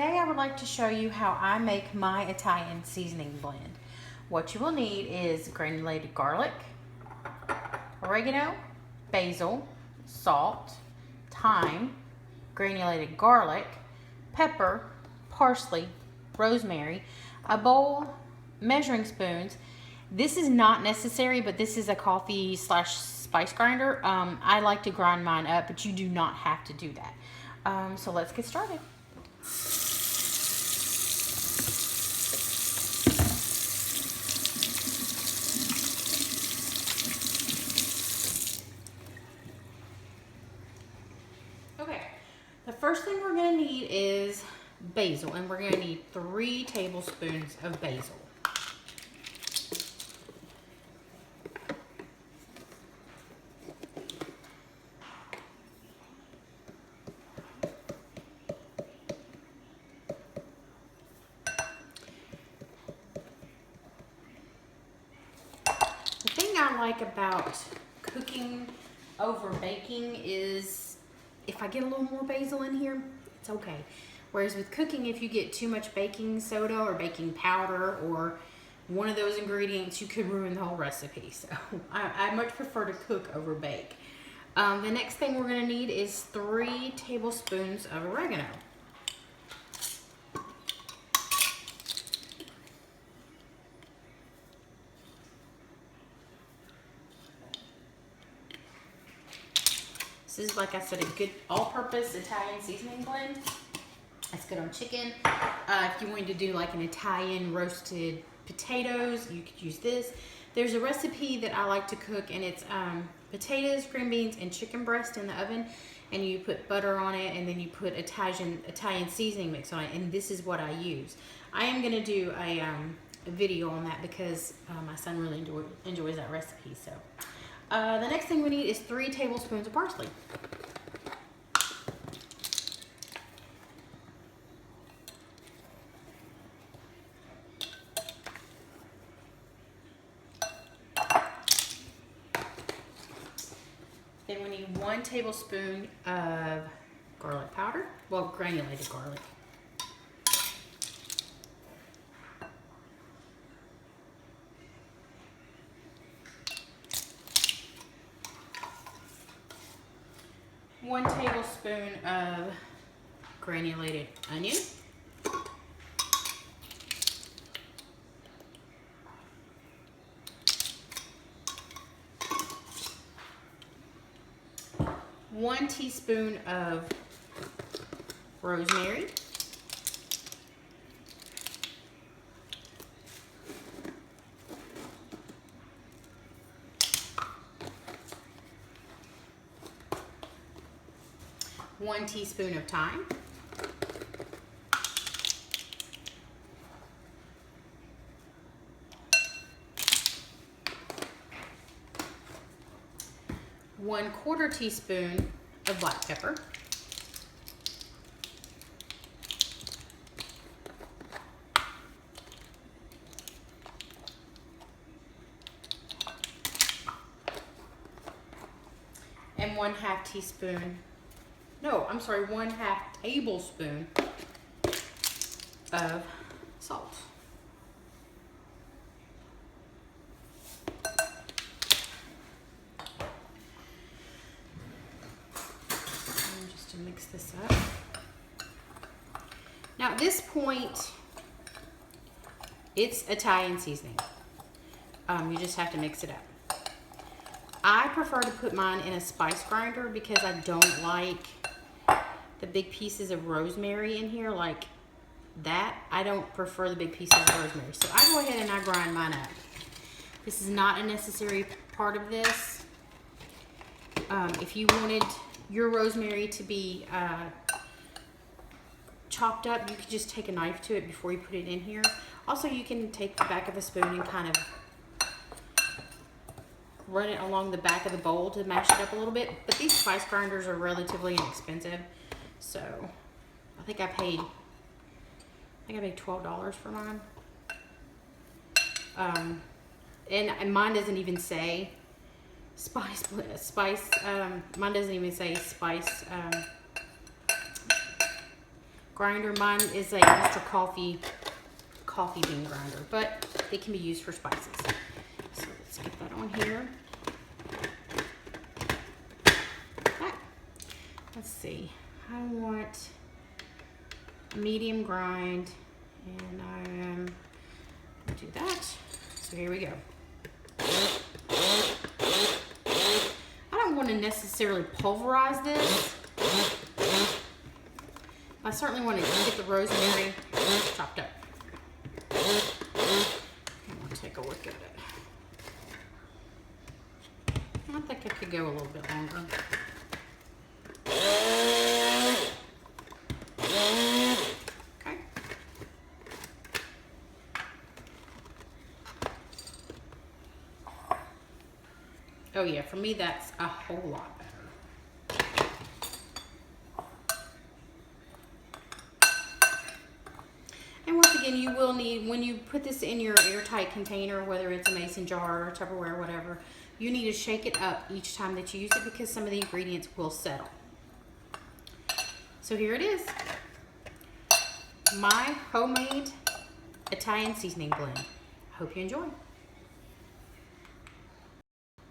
today I would like to show you how I make my Italian seasoning blend. What you will need is granulated garlic, oregano, basil, salt, thyme, granulated garlic, pepper, parsley, rosemary, a bowl, measuring spoons. This is not necessary, but this is a coffee / spice grinder. I like to grind mine up, but you do not have to do that. So let's get started. Okay, the first thing we're going to need is basil, and we're going to need 3 tablespoons of basil. The thing I like about cooking over baking is if I get a little more basil in here, it's okay. Whereas with cooking, if you get too much baking soda or baking powder or one of those ingredients, you could ruin the whole recipe. So I much prefer to cook over bake. The next thing we're going to need is 3 tablespoons of oregano. This is, like I said, a good all-purpose Italian seasoning blend. It's good on chicken. If you wanted to do like an Italian roasted potatoes, you could use this. There's a recipe that I like to cook, and it's potatoes, green beans, and chicken breast in the oven, and you put butter on it, and then you put Italian seasoning mix on it, and this is what I use. I am going to do a video on that because my son really enjoys that recipe. So the next thing we need is 3 tablespoons of parsley. Then we need 1 tablespoon of garlic powder, well, granulated garlic. One tablespoon of granulated onion. One teaspoon of rosemary. One teaspoon of thyme. One-quarter teaspoon of black pepper. And 1/2 teaspoon, no, I'm sorry, 1/2 tablespoon of salt. To mix this up. Now at this point, it's Italian seasoning. You just have to mix it up. I prefer to put mine in a spice grinder because I don't like the big pieces of rosemary in here like that. I don't prefer the big pieces of rosemary. So I go ahead and I grind mine up. This is not a necessary part of this. If you wanted your rosemary to be chopped up, you could just take a knife to it before you put it in here. Also, you can take the back of a spoon and kind of run it along the back of the bowl to mash it up a little bit. But these spice grinders are relatively inexpensive, so I think I paid $12 for mine. And mine doesn't even say mine doesn't even say spice grinder. Mine is a Mr. Coffee bean grinder, but they can be used for spices. So let's get that on here. Okay. Let's see. I want medium grind, and I am going to do that. So here we go. I don't want to necessarily pulverize this. I certainly want to get the rosemary chopped up. I'm going to take a look at it. I think I could go a little bit longer. Okay. Oh yeah, for me that's a whole lot better. And once again, you will need, when you put this in your airtight container, whether it's a mason jar or Tupperware, whatever, you need to shake it up each time that you use it because some of the ingredients will settle. So here it is. My homemade Italian seasoning blend. Hope you enjoy.